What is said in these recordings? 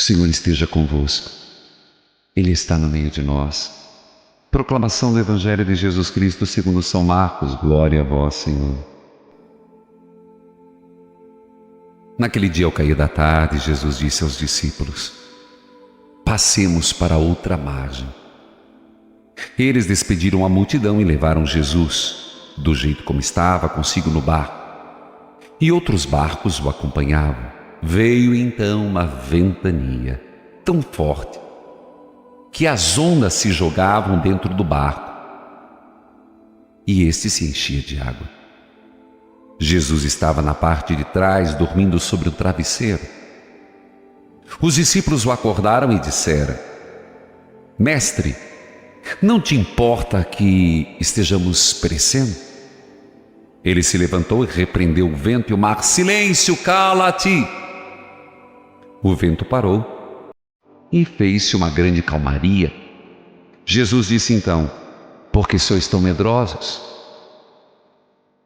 Senhor esteja convosco. Ele está no meio de nós. Proclamação do Evangelho de Jesus Cristo segundo São Marcos. Glória a vós, Senhor. Naquele dia, ao cair da tarde, Jesus disse aos discípulos: passemos para outra margem. Eles despediram a multidão e levaram Jesus, do jeito como estava, consigo no barco. E outros barcos o acompanhavam. Veio então uma ventania tão forte que as ondas se jogavam dentro do barco e este se enchia de água. Jesus estava na parte de trás, dormindo sobre o travesseiro. Os discípulos o acordaram e disseram: Mestre, não te importa que estejamos perecendo? Ele se levantou e repreendeu o vento e o mar: silêncio, cala-te! O vento parou e fez-se uma grande calmaria. Jesus disse então: por que sois tão medrosos?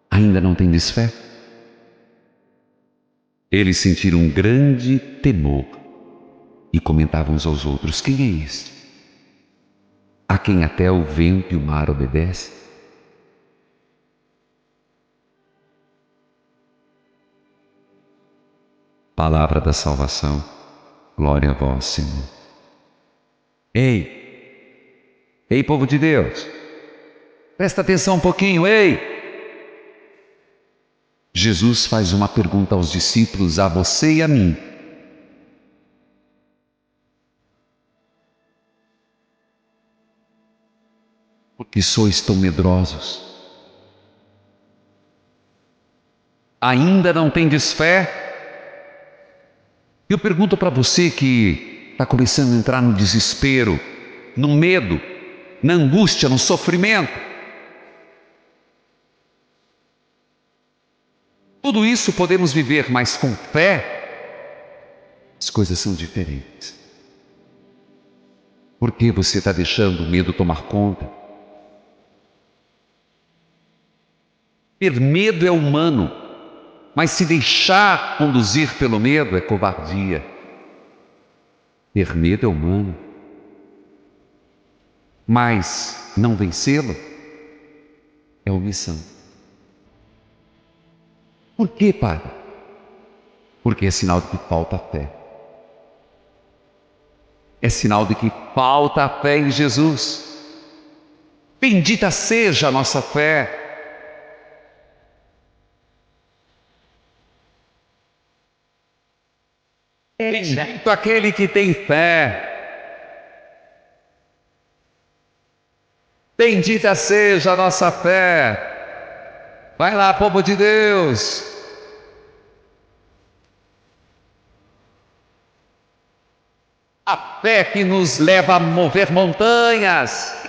Ainda não tendes fé? Eles sentiram um grande temor e comentavam uns aos outros: quem é este, a quem até o vento e o mar obedecem? Palavra da salvação. Glória a vós, Senhor. Ei, povo de Deus, presta atenção um pouquinho, ei! Jesus faz uma pergunta aos discípulos, a você e a mim. Por que sois tão medrosos? Ainda não tendes fé? Eu pergunto para você que está começando a entrar no desespero, no medo, na angústia, no sofrimento. Tudo isso podemos viver, mas com fé, as coisas são diferentes. Por que você está deixando o medo tomar conta? Ter medo é humano, mas se deixar conduzir pelo medo é covardia. Ter medo é humano, mas não vencê-lo é omissão. Por quê, Padre? Porque é sinal de que falta fé. É sinal de que falta a fé em Jesus. Bendita seja a nossa fé. Bendito aquele que tem fé. Bendita seja a nossa fé. Vai lá, povo de Deus. A fé que nos leva a mover montanhas.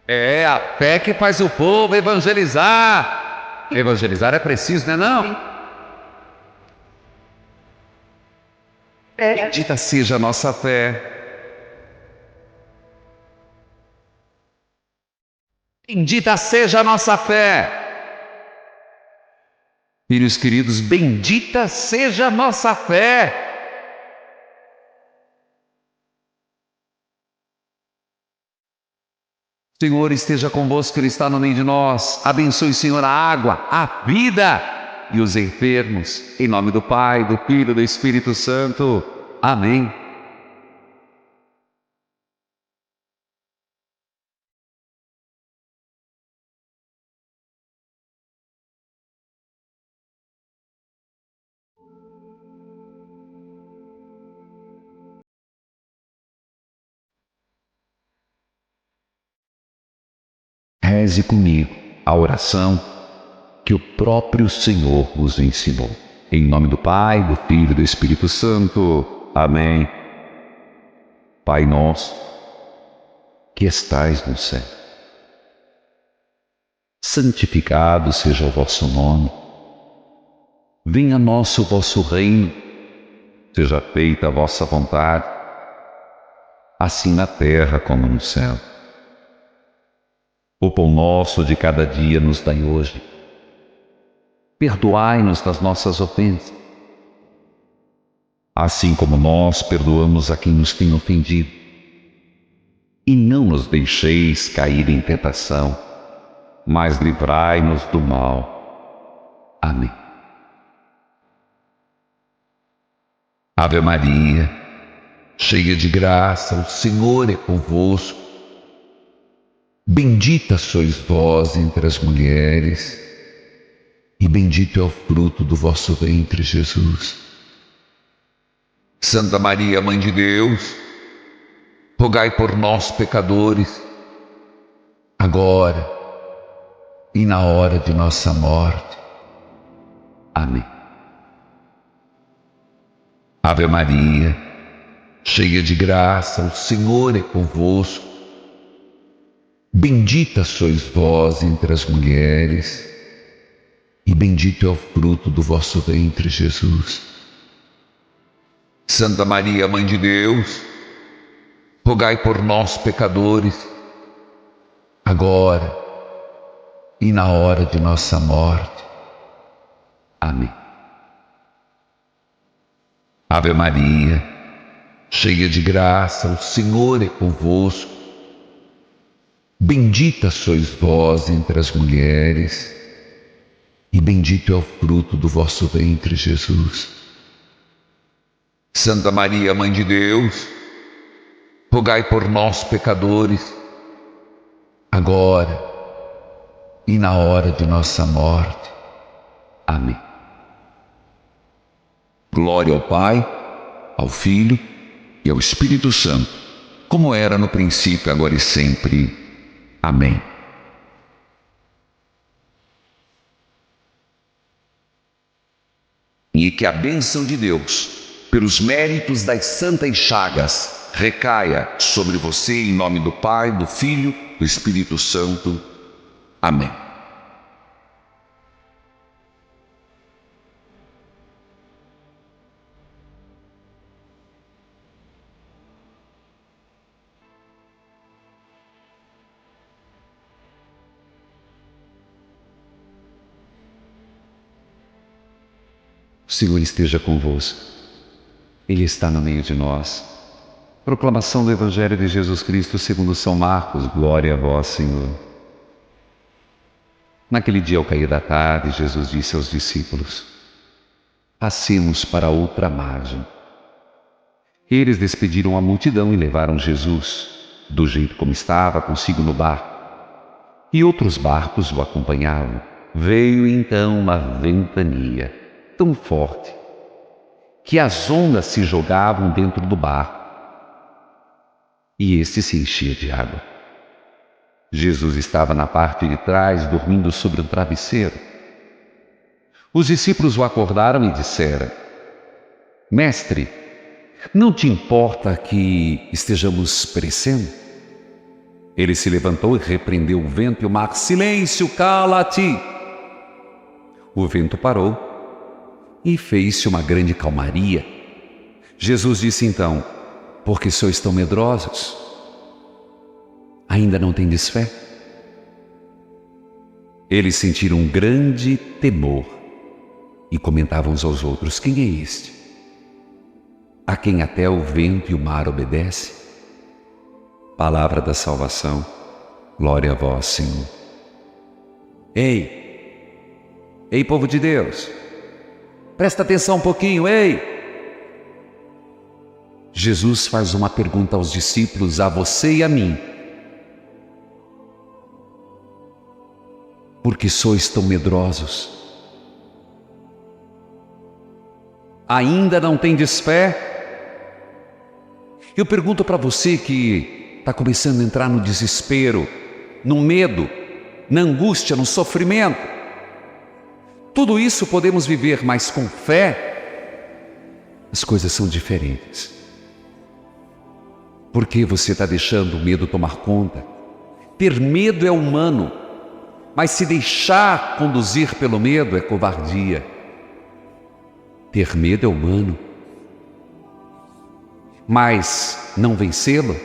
É a fé que faz o povo evangelizar. Evangelizar é preciso, não é não? Bendita seja a nossa fé. Bendita seja a nossa fé. Filhos queridos, bendita seja a nossa fé. O Senhor esteja convosco, Ele está no meio de nós. Abençoe, Senhor, a água, a vida e os enfermos. Em nome do Pai, do Filho e do Espírito Santo. Amém. Reze comigo a oração que o próprio Senhor vos ensinou. Em nome do Pai, do Filho e do Espírito Santo. Amém. Pai nosso, que estais no céu, santificado seja o vosso nome. Venha a nós o vosso reino. Seja feita a vossa vontade, assim na terra como no céu. O pão nosso de cada dia nos dai hoje. Perdoai-nos das nossas ofensas, assim como nós perdoamos a quem nos tem ofendido. E não nos deixeis cair em tentação, mas livrai-nos do mal. Amém. Ave Maria, cheia de graça, o Senhor é convosco. Bendita sois vós entre as mulheres, e bendito é o fruto do vosso ventre, Jesus. Santa Maria, Mãe de Deus, rogai por nós, pecadores, agora e na hora de nossa morte. Amém. Ave Maria, cheia de graça, o Senhor é convosco. Bendita sois vós entre as mulheres, e bendito é o fruto do vosso ventre, Jesus. Santa Maria, Mãe de Deus, rogai por nós, pecadores, agora e na hora de nossa morte. Amém. Ave Maria, cheia de graça, o Senhor é convosco. Bendita sois vós entre as mulheres, e bendito é o fruto do vosso ventre, Jesus. Santa Maria, Mãe de Deus, rogai por nós, pecadores, agora e na hora de nossa morte. Amém. Glória ao Pai, ao Filho e ao Espírito Santo, como era no princípio, agora e sempre. Amém. E que a bênção de Deus, pelos méritos das santas chagas, recaia sobre você em nome do Pai, do Filho, do Espírito Santo. Amém. O Senhor esteja convosco. Ele está no meio de nós. Proclamação do Evangelho de Jesus Cristo segundo São Marcos. Glória a vós, Senhor. Naquele dia, ao cair da tarde, Jesus disse aos discípulos: passemos para outra margem. Eles despediram a multidão e levaram Jesus, do jeito como estava, consigo no barco. E outros barcos o acompanhavam. Veio então uma ventania tão forte que as ondas se jogavam dentro do barco e este se enchia de água. Jesus estava na parte de trás, dormindo sobre um travesseiro. Os discípulos o acordaram e disseram: Mestre, não te importa que estejamos perecendo? Ele se levantou e repreendeu o vento e o mar: Silêncio, cala-te! O vento parou e fez-se uma grande calmaria. Jesus disse então: por que sois tão medrosos? Ainda não tendes fé? Eles sentiram um grande temor e comentavam uns aos outros: quem é este, a quem até o vento e o mar obedecem? Palavra da salvação. Glória a vós, Senhor. Ei, povo de Deus, presta atenção um pouquinho, ei! Jesus faz uma pergunta aos discípulos, a você e a mim. Por que sois tão medrosos? Ainda não tendes fé? Eu pergunto para você que está começando a entrar no desespero, no medo, na angústia, no sofrimento. Tudo isso podemos viver, mas com fé, as coisas são diferentes. Por que você está deixando o medo tomar conta? Ter medo é humano, mas se deixar conduzir pelo medo é covardia. Ter medo é humano, mas não vencê-lo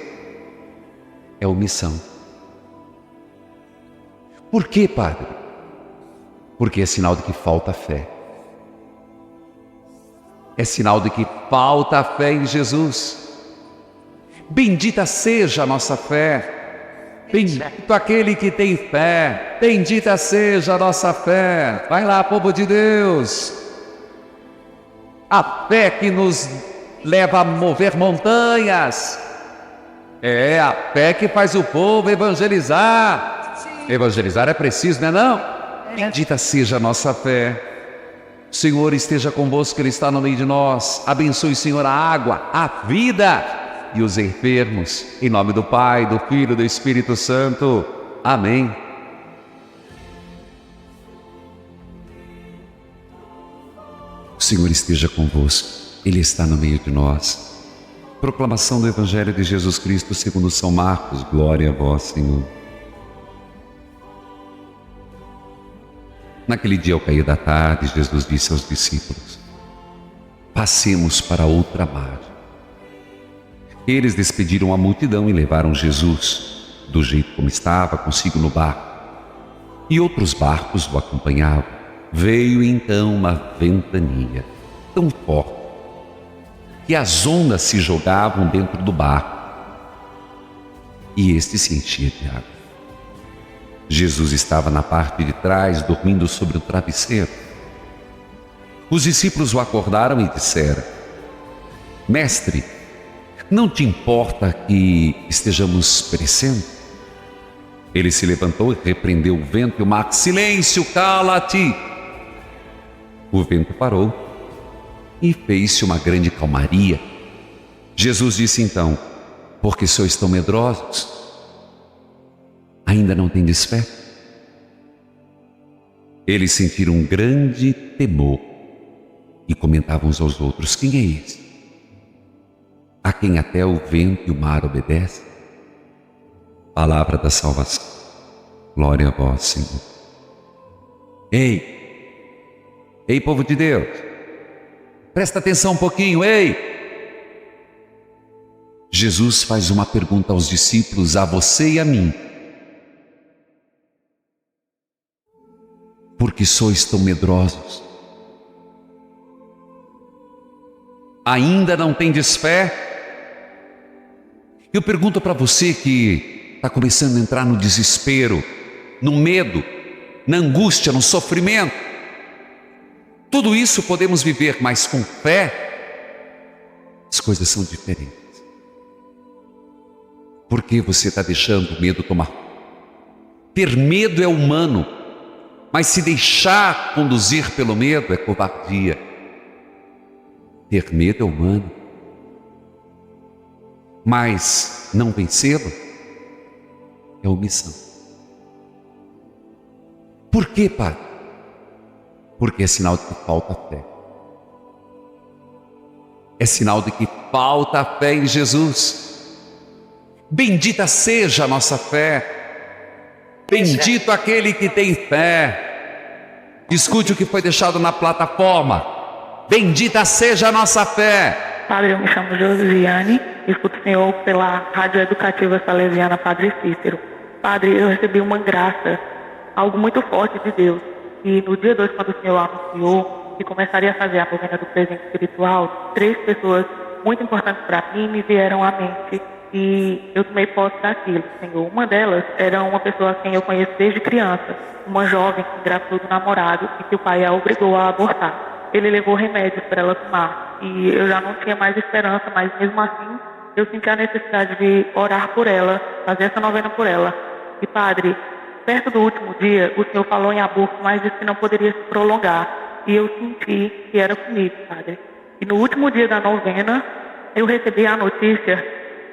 é omissão. Por quê, Padre? Porque é sinal de que falta fé. É sinal de que falta a fé em Jesus. Bendita seja a nossa fé. Bendito aquele que tem fé. Bendita seja a nossa fé. Vai lá, povo de Deus. A fé que nos leva a mover montanhas. É a fé que faz o povo evangelizar. Evangelizar é preciso, não é não? Bendita seja a nossa fé. O Senhor esteja convosco, Ele está no meio de nós. Abençoe, Senhor, a água, a vida e os enfermos. Em nome do Pai, do Filho e do Espírito Santo. Amém. O Senhor esteja convosco. Ele está no meio de nós. Proclamação do Evangelho de Jesus Cristo segundo São Marcos. Glória a vós, Senhor. Naquele dia, ao cair da tarde, Jesus disse aos discípulos: passemos para outra margem. Eles despediram a multidão e levaram Jesus, do jeito como estava, consigo no barco. E outros barcos o acompanhavam. Veio então uma ventania tão forte que as ondas se jogavam dentro do barco e este se enchia de água. Jesus estava na parte de trás, dormindo sobre o travesseiro. Os discípulos o acordaram e disseram: Mestre, não te importa que estejamos perecendo? Ele se levantou e repreendeu o vento e o mar: Silêncio, cala-te! O vento parou e fez-se uma grande calmaria. Jesus disse então: Por que sois tão medrosos? Ainda não tendes fé? Eles sentiram um grande temor e comentavam uns aos outros: Quem é esse? A quem até o vento e o mar obedecem? Palavra da salvação. Glória a vós, Senhor. Ei, povo de Deus, presta atenção um pouquinho, ei! Jesus faz uma pergunta aos discípulos, a você e a mim: Por que sois tão medrosos? Ainda não tendes fé? Eu pergunto para você que está começando a entrar no desespero, no medo, na angústia, no sofrimento. Tudo isso podemos viver, mas com fé as coisas são diferentes. Por que você está deixando o medo tomar? Ter medo é humano, mas se deixar conduzir pelo medo é covardia. Ter medo é humano, mas não vencê-lo é omissão. Por quê, Pai? Porque é sinal de que falta fé. É sinal de que falta fé em Jesus. Bendita seja a nossa fé. Bendito aquele que tem fé. Escute o que foi deixado na plataforma. Bendita seja a nossa fé. Padre, eu me chamo Josiane, escuto o Senhor pela Rádio Educativa Salesiana Padre Cícero. Padre, eu recebi uma graça, algo muito forte de Deus. E no dia 2, quando o Senhor anunciou que começaria a fazer a novena do presente espiritual, 3 pessoas muito importantes para mim me vieram à mente e eu tomei posse daquilo, Senhor. Uma delas era uma pessoa a quem eu conheço desde criança, uma jovem que engravidou do namorado e que o pai a obrigou a abortar. Ele levou remédios para ela tomar e eu já não tinha mais esperança, mas mesmo assim eu senti a necessidade de orar por ela, fazer essa novena por ela. E Padre, perto do último dia, o Senhor falou em aborto, mas disse que não poderia se prolongar. E eu senti que era comigo, Padre. E no último dia da novena, eu recebi a notícia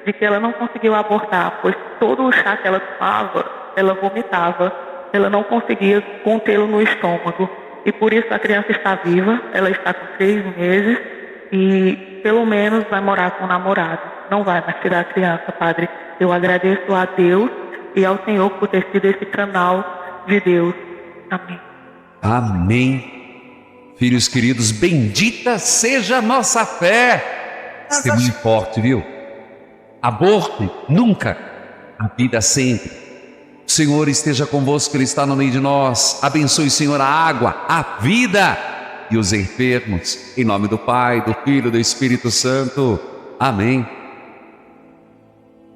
de que ela não conseguiu abortar, pois todo o chá que ela tomava, ela vomitava. Ela não conseguia contê-lo no estômago. E por isso a criança está viva, ela está com 3 meses e pelo menos vai morar com o namorado. Não vai mais tirar a criança, Padre. Eu agradeço a Deus e ao Senhor por ter sido esse canal de Deus. Amém. Amém. Filhos queridos, bendita seja a nossa fé. Testemunho forte, viu? Aborto, nunca. A vida sempre. O Senhor esteja convosco, Ele está no meio de nós. Abençoe, Senhor, a água, a vida e os enfermos. Em nome do Pai, do Filho e do Espírito Santo. Amém.